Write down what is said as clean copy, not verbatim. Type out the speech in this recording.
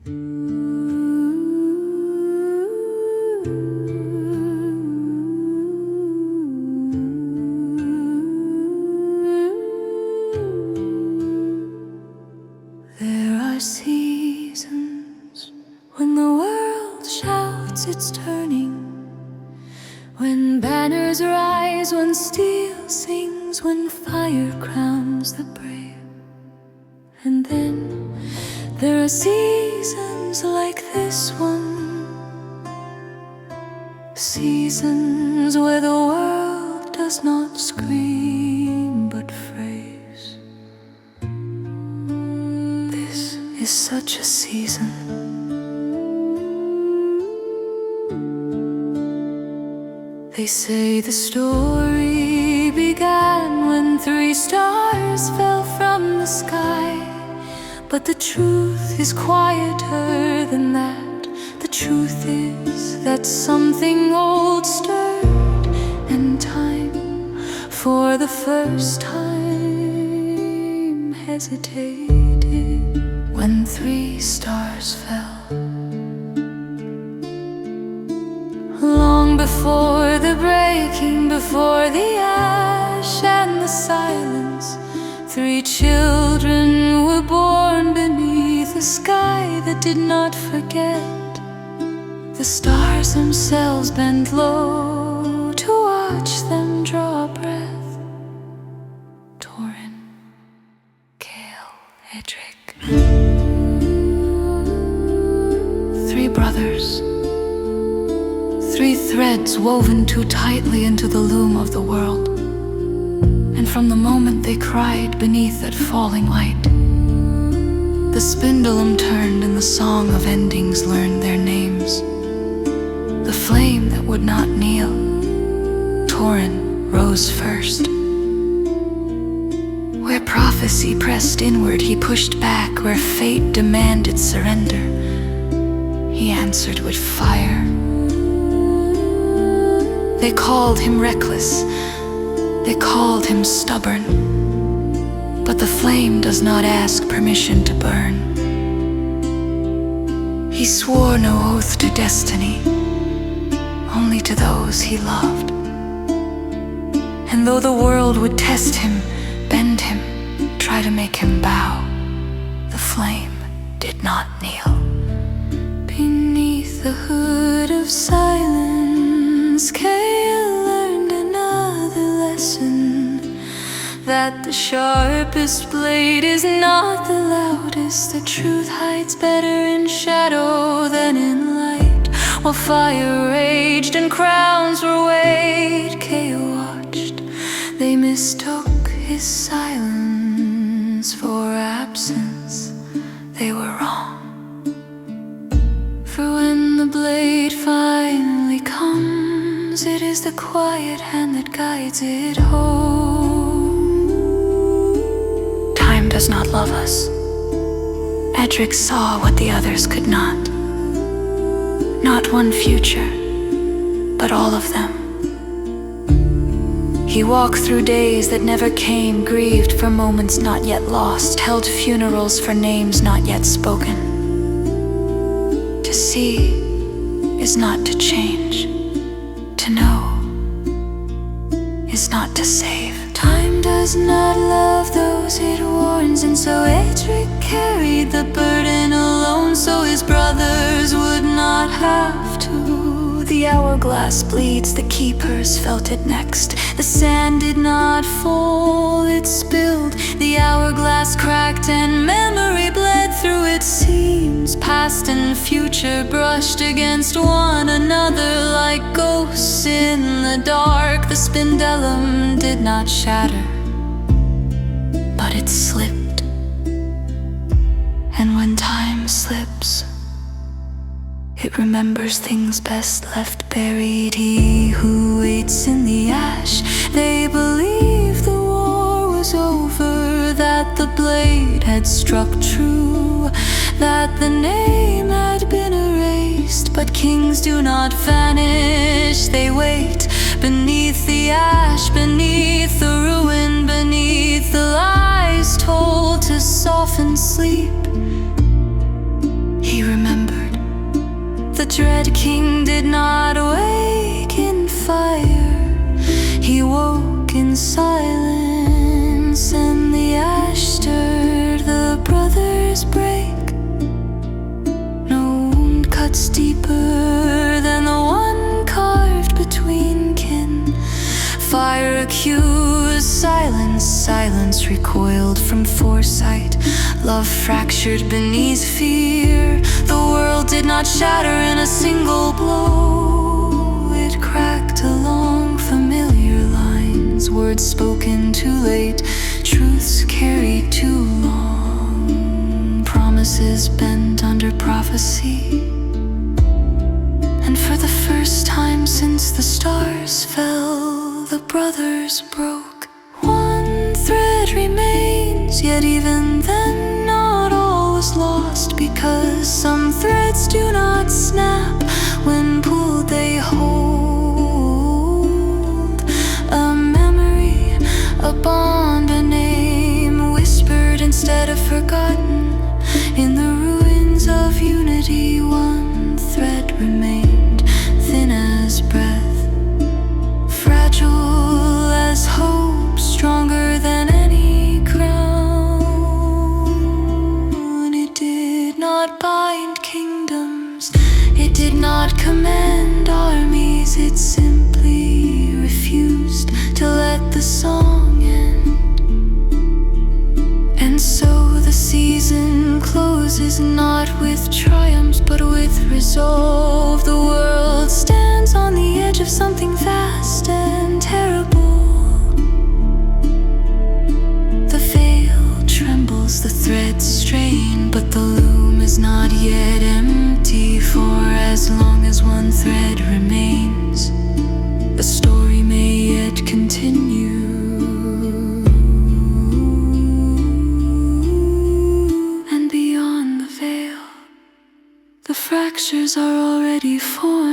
There are seasons when the world shouts it's turning, when banners rise, when steel sings, when fire crowns the brave. And then there are seasons like this one, seasons where the world does not scream but phrase. This is such a season. They say the story began when 3 stars fell from the sky, but the truth is quieter than that. The truth is that something old stirred, and time, for the first time, hesitated when 3 stars fell. Long before the breaking, before the ash and the silence, 3 children were born beneath a sky that did not forget. The stars themselves bent low to watch them draw breath. Torin, Kale, Edric. 3 brothers, 3 threads woven too tightly into the loom of the world. And from the moment they cried beneath that falling light, the spindulum turned and the song of endings learned their names. The flame that would not kneel, Torin, rose first. Where prophecy pressed inward, he pushed back. Where fate demanded surrender, he answered with fire. They called him reckless, they called him stubborn, but the flame does not ask permission to burn. He swore no oath to destiny, only to those he loved. And though the world would test him, bend him, try to make him bow, the flame did not kneel. Beneath the hood of silence, Kale learned another lesson, that the sharpest blade is not the loudest. The truth hides better in shadow than in light. While fire raged and crowns were weighed, Kale watched. They mistook his silence for absence. They were wrong. For when the blade finally comes, it is the quiet hand that guides it home. Time does not love us. Edric saw what the others could not. Not one future, but all of them. He walked through days that never came, grieved for moments not yet lost, held funerals for names not yet spoken. To see is not to change. To know is not to save. Time does not love those it warns, and so Edric carried the burden alone, so his brothers would not have to. The hourglass bleeds, the keepers felt it next. The sand did not fall, it spilled. The hourglass cracked and memory bled through its seams. Past and future brushed against one another like ghosts in the dark. The spindellum did not shatter, but it slipped. And when time slips, it remembers things best left buried. He who waits in the ash, they believe the war was over, that the blade had struck true, that the name had been erased. But kings do not vanish, they wait beneath the ash, beneath the ruin, beneath the lies told to soften sleep. He dread king did not wake in fire. He woke in silence, and the ash stirred the brothers' break. No wound cuts deeper than the one carved between kin. Fire accused silence, silence recoiled from foresight. Love fractured beneath fear. The world did not shatter in a single blow. It cracked along familiar lines, words spoken too late, truths carried too long, promises bent under prophecy. And for the first time since the stars fell, the brothers broke. One thread remains, yet even then not all was lost, because some threads do not snap. When pulled they hold a memory, a bond, a name, whispered instead of forgotten. In the ruins of unity, one thread remained, thin as breath, fragile as hope, stronger than any crown. It did not bind kingdoms, it did not command armies, it simply refused to let the song end. And so the season closes not with triumphs but with resolve. The world stands on the edge of something vast and terrible. The veil trembles, the threads strain, but the loom is not yet empty. For as long as one thread remains, the story may yet continue. And beyond the veil, the fractures are already formed.